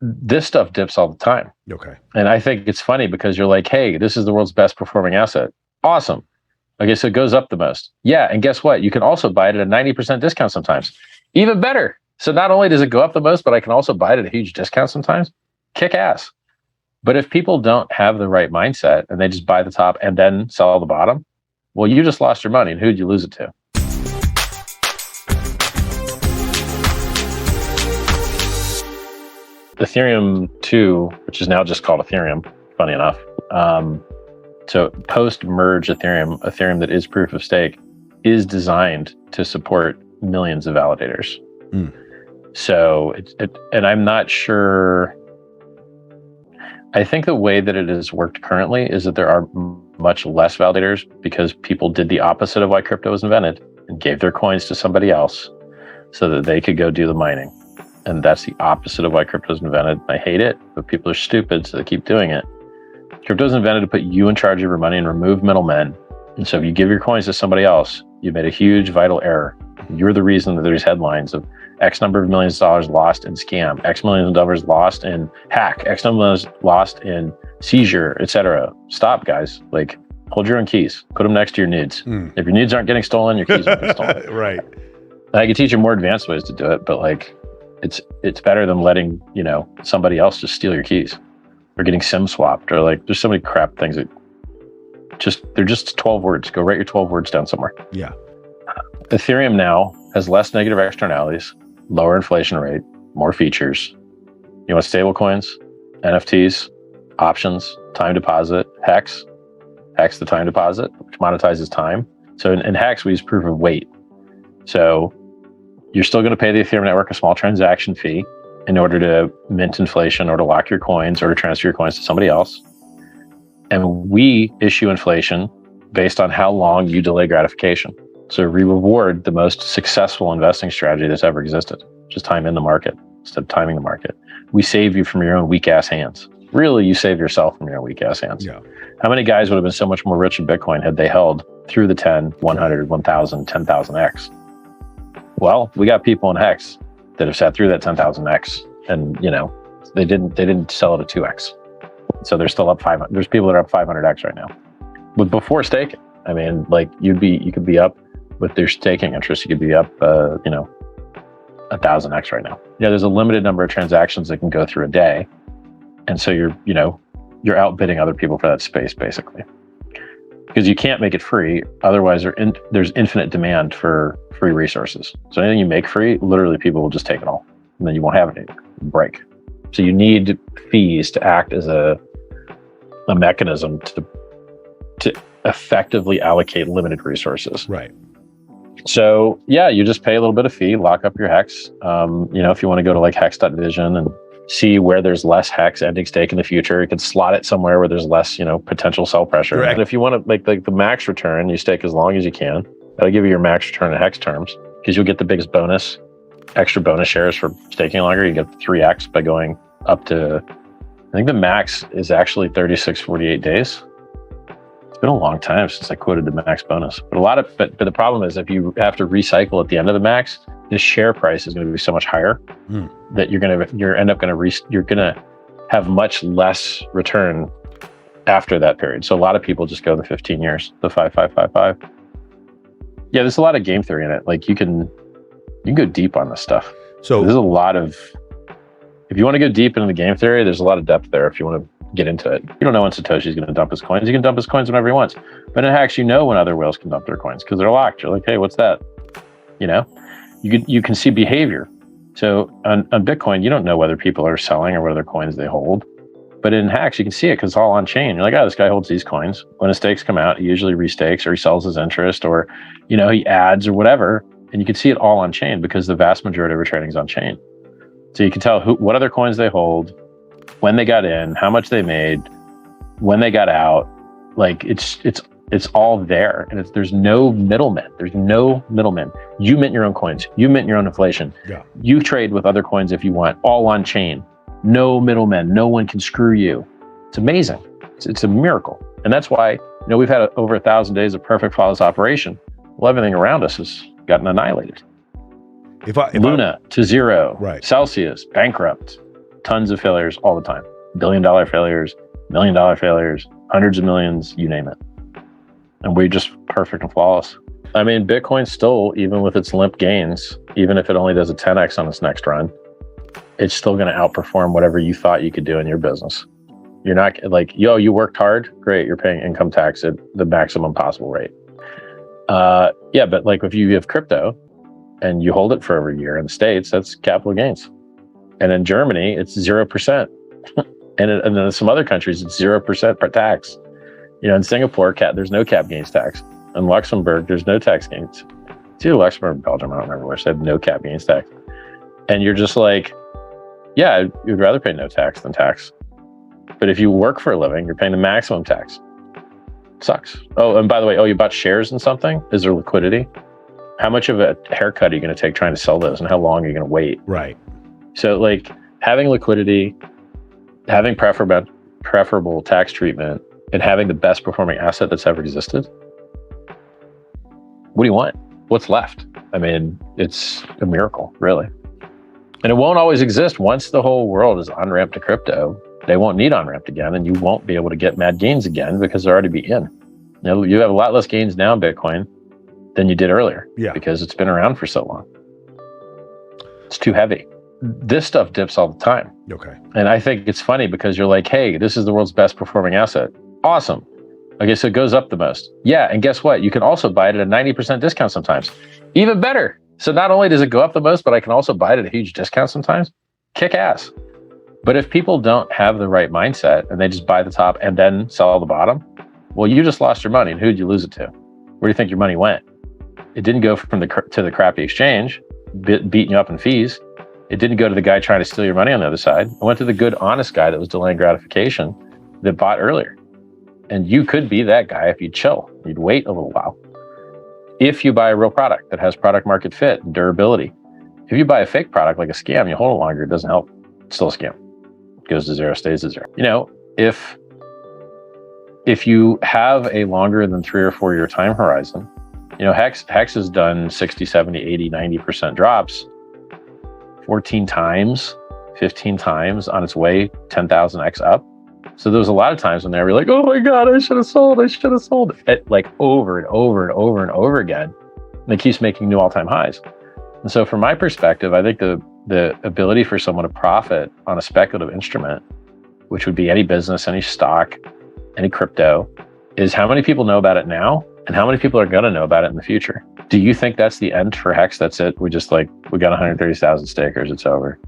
this stuff dips all the time. Okay. And I think it's funny because you're like, hey, this is the world's best performing asset. Awesome. Okay, so it goes up the most. Yeah, and guess what? You can also buy it at a 90% discount sometimes. Even better. So not only does it go up the most, but I can also buy it at a huge discount sometimes. Kick ass. But if people don't have the right mindset and they just buy the top and then sell the bottom, well, you just lost your money. And who'd you lose it to? Ethereum 2, which is now just called Ethereum, funny enough. So post-merge Ethereum that is proof of stake, is designed to support millions of validators. So, and I'm not sure. I think the way that it has worked currently is that there are much less validators because people did the opposite of why crypto was invented and gave their coins to somebody else so that they could go do the mining. And that's the opposite of why crypto was invented. I hate it, but people are stupid, so they keep doing it. Crypto was invented to put you in charge of your money and remove middlemen. And so if you give your coins to somebody else, you made a huge vital error. You're the reason that there's headlines of X number of millions of dollars lost in scam, X millions of dollars lost in hack, X number of dollars lost in seizure, etc. Stop, guys. Like, hold your own keys. Put them next to your nudes. If your nudes aren't getting stolen, your keys aren't getting stolen. Right. I can teach you more advanced ways to do it, but like, it's better than letting, somebody else just steal your keys or getting SIM swapped, or like, there's so many crap things that they're just 12 words. Go write your 12 words down somewhere. Yeah. Ethereum now has less negative externalities, lower inflation rate, more features. You want stable coins, NFTs, options, time deposit, Hex the time deposit, which monetizes time. So in Hex, we use proof of weight. So you're still going to pay the Ethereum network a small transaction fee in order to mint inflation or to lock your coins or to transfer your coins to somebody else. And we issue inflation based on how long you delay gratification. So we reward the most successful investing strategy that's ever existed, which is time in the market instead of timing the market. We save you from your own weak ass hands. Really, you save yourself from your own weak ass hands. Yeah. How many guys would have been so much more rich in Bitcoin had they held through the 10, 100, 1,000, 10,000x? Well, we got people in Hex that have sat through that 10,000x, and they didn't sell it at 2x. So they're still up 500. There's people that are up 500x right now. But before staking, I mean, like you could be up with their staking interest. You could be up, 1,000x right now. Yeah, there's a limited number of transactions that can go through a day, and so you're outbidding other people for that space basically, because you can't make it free. Otherwise, there's infinite demand for free resources. So anything you make free, literally people will just take it all, and then you won't have it anymore. Break. So you need fees to act as a mechanism to effectively allocate limited resources. Right. So yeah, you just pay a little bit of fee, lock up your Hex. If you want to go to like hex.vision and see where there's less Hex ending stake in the future, you can slot it somewhere where there's less, potential sell pressure. Right. And if you want to make like the max return, you stake as long as you can. That'll give you your max return in Hex terms, because you'll get the biggest bonus, extra bonus shares for staking longer. You get 3x by going up to, I think the max is actually 36, 48 days. It's been a long time since I quoted the max bonus, but the problem is if you have to recycle at the end of the max, the share price is going to be so much higher that you're going to have much less return after that period. So a lot of people just go the 15 years, the 5, 5, 5, 5. Yeah, there's a lot of game theory in it. Like you can go deep on this stuff. So there's a lot of, if you want to go deep into the game theory, there's a lot of depth there if you want to get into it. You don't know when Satoshi's going to dump his coins. He can dump his coins whenever he wants. But in Hex, when other whales can dump their coins because they're locked. You're like, hey, what's that? You can see behavior. So on Bitcoin, you don't know whether people are selling or what other coins they hold. But in Hex, you can see it because it's all on chain. You're like, this guy holds these coins. When his stakes come out, he usually restakes or he sells his interest or, he adds or whatever. And you can see it all on chain because the vast majority of our trading is on chain. So you can tell what other coins they hold, when they got in, how much they made, when they got out. Like it's all there, and there's no middlemen. You mint your own coins. You mint your own inflation. Yeah. You trade with other coins if you want, all on chain. No middlemen. No one can screw you. It's amazing. It's a miracle, and that's why we've had over 1,000 days of perfect flawless operation. Well, everything around us has gotten annihilated. Luna to zero. Right. Celsius bankrupt. tons of failures all the time. $1 billion failures, $1 million failures, hundreds of millions, you name it. And we're just perfect and flawless. I mean, Bitcoin still, even with its limp gains, even if it only does a 10x on its next run, it's still going to outperform whatever you thought you could do in your business. You're not like, yo, you worked hard, great, you're paying income tax at the maximum possible rate. Yeah, but like if you have crypto and you hold it for over a year in the States, that's capital gains. And in Germany, it's 0%. And in some other countries, it's 0% per tax. You know, in Singapore, there's no cap gains tax. In Luxembourg, there's no tax gains. It's either Luxembourg or Belgium, I don't remember which, they have no cap gains tax. And you're just like, yeah, you'd rather pay no tax than tax. But if you work for a living, you're paying the maximum tax. Sucks. Oh, and by the way, you bought shares in something? Is there liquidity? How much of a haircut are you going to take trying to sell those, and how long are you going to wait? Right. So like having liquidity, having preferable tax treatment, and having the best performing asset that's ever existed. What do you want? What's left? I mean, it's a miracle, really. And it won't always exist. Once the whole world is on-ramped to crypto, they won't need on-ramped again, and you won't be able to get mad gains again because they'll already be in. You know, you have a lot less gains now in Bitcoin than you did earlier, because it's been around for so long. It's too heavy. This stuff dips all the time. Okay. And I think it's funny because you're like, hey, this is the world's best performing asset. Awesome. Okay, so it goes up the most. Yeah, and guess what? You can also buy it at a 90% discount sometimes. Even better. So not only does it go up the most, but I can also buy it at a huge discount sometimes. Kick ass. But if people don't have the right mindset and they just buy the top and then sell the bottom, well, you just lost your money. And who'd you lose it to? Where do you think your money went? It didn't go to the crappy exchange, beating you up in fees. It didn't go to the guy trying to steal your money on the other side. It went to the good, honest guy that was delaying gratification that bought earlier. And you could be that guy if you chill. You'd wait a little while. If you buy a real product that has product market fit and durability. If you buy a fake product like a scam, you hold it longer, it doesn't help. It's still a scam. It goes to zero, stays to zero. You know, if you have a longer than 3 or 4 year time horizon, you know, Hex has done 60, 70, 80, 90% drops 14 times, 15 times on its way 10,000x up. So there was a lot of times when they were like, oh my God, I should have sold it, like over and over and over and over again. And it keeps making new all-time highs. And so from my perspective, I think the ability for someone to profit on a speculative instrument, which would be any business, any stock, any crypto, is how many people know about it now and how many people are going to know about it in the future. Do you think that's the end for Hex? That's it? We got 130,000 stakers, it's over.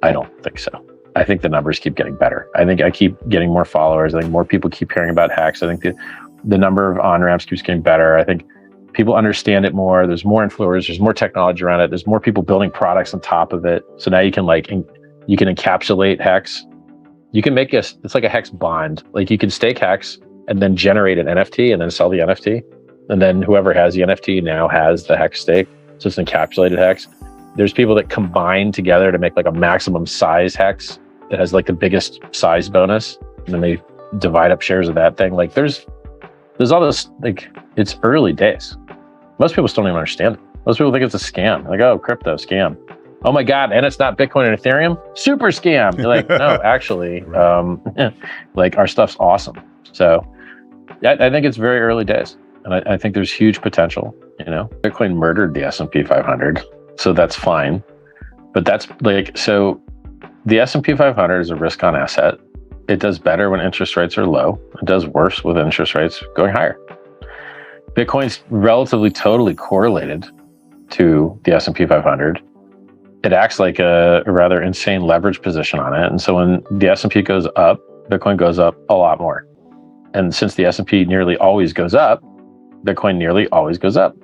I don't think so. I think the numbers keep getting better. I think I keep getting more followers. I think more people keep hearing about Hex. I think the number of on-ramps keeps getting better. I think people understand it more. There's more influencers. There's more technology around it. There's more people building products on top of it. So now you can encapsulate Hex. You can make it's like a Hex bond. Like you can stake Hex and then generate an NFT and then sell the NFT. And then whoever has the NFT now has the Hex stake. So it's an encapsulated Hex. There's people that combine together to make like a maximum size Hex that has like the biggest size bonus. And then they divide up shares of that thing. Like there's all this, like it's early days. Most people still don't even understand it. Most people think it's a scam. Like, oh, crypto scam. Oh my God, and it's not Bitcoin and Ethereum? Super scam. You're like, no, actually, like our stuff's awesome. So I think it's very early days. And I think there's huge potential. You know, Bitcoin murdered the S&P 500. So that's fine. But that's like, so the S&P 500 is a risk on asset. It does better when interest rates are low. It does worse with interest rates going higher. Bitcoin's relatively totally correlated to the S&P 500. It acts like a rather insane leverage position on it. And so when the S&P goes up, Bitcoin goes up a lot more. And since the S&P nearly always goes up, Bitcoin nearly always goes up.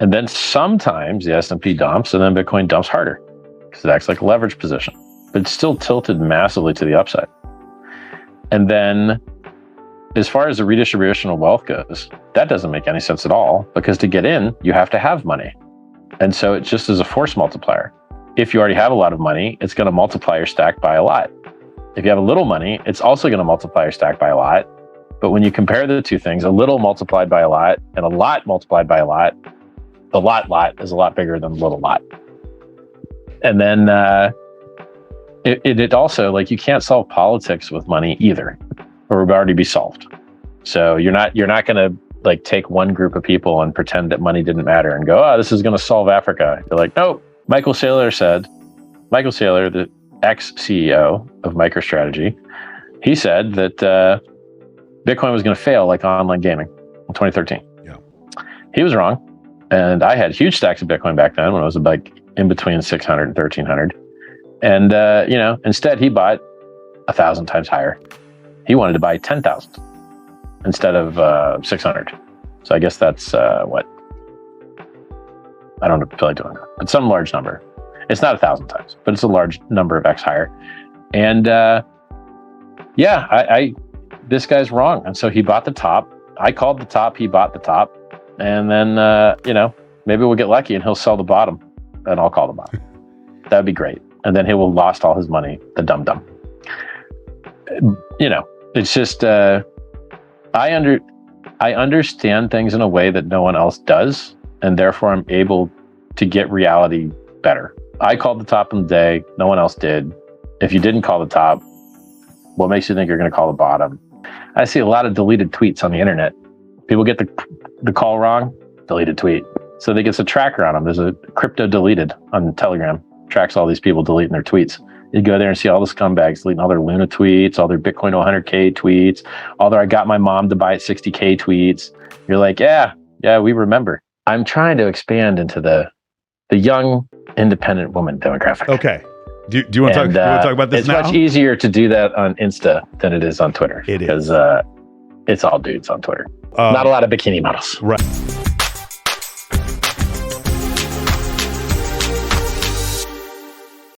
And then sometimes the S&P dumps and then Bitcoin dumps harder because it acts like a leverage position, but it's still tilted massively to the upside. And then as far as the redistribution of wealth goes, that doesn't make any sense at all because to get in, you have to have money. And so it just is a force multiplier. If you already have a lot of money, it's going to multiply your stack by a lot. If you have a little money, it's also going to multiply your stack by a lot. But when you compare the two things, a little multiplied by a lot and a lot multiplied by a lot, the lot is a lot bigger than the little lot. And then It also, like, you can't solve politics with money either, or it would already be solved. So you're not going to like take one group of people and pretend that money didn't matter and go, oh, this is going to solve Africa. You're like, nope. Michael Saylor, the ex-CEO of MicroStrategy, he said that Bitcoin was going to fail like online gaming in 2013. Yeah. He was wrong. And I had huge stacks of Bitcoin back then when I was like in between 600 and 1300. And, instead he bought 1,000 times higher. He wanted to buy 10,000 instead of 600. So I guess that's what? I don't feel like doing that. It's some large number. It's not 1,000 times, but it's a large number of X higher. And this guy's wrong. And so he bought the top. I called the top. He bought the top. And then, maybe we'll get lucky and he'll sell the bottom and I'll call the bottom. That'd be great. And then he will lost all his money, the dum-dum. It's just, I understand things in a way that no one else does. And therefore I'm able to get reality better. I called the top in the day. No one else did. If you didn't call the top, what makes you think you're going to call the bottom? I see a lot of deleted tweets on the internet. People get the call wrong, deleted tweet. So they get a tracker on them. There's a crypto deleted on Telegram. Tracks all these people deleting their tweets. You go there and see all the scumbags deleting all their Luna tweets, all their Bitcoin 100K tweets, all their I got my mom to buy it 60K tweets. You're like, yeah, we remember. I'm trying to expand into the young, independent woman demographic. Okay. Do you want to talk about this it's now? It's much easier to do that on Insta than it is on Twitter. It is. Because it's all dudes on Twitter. Not a lot of bikini models. Right.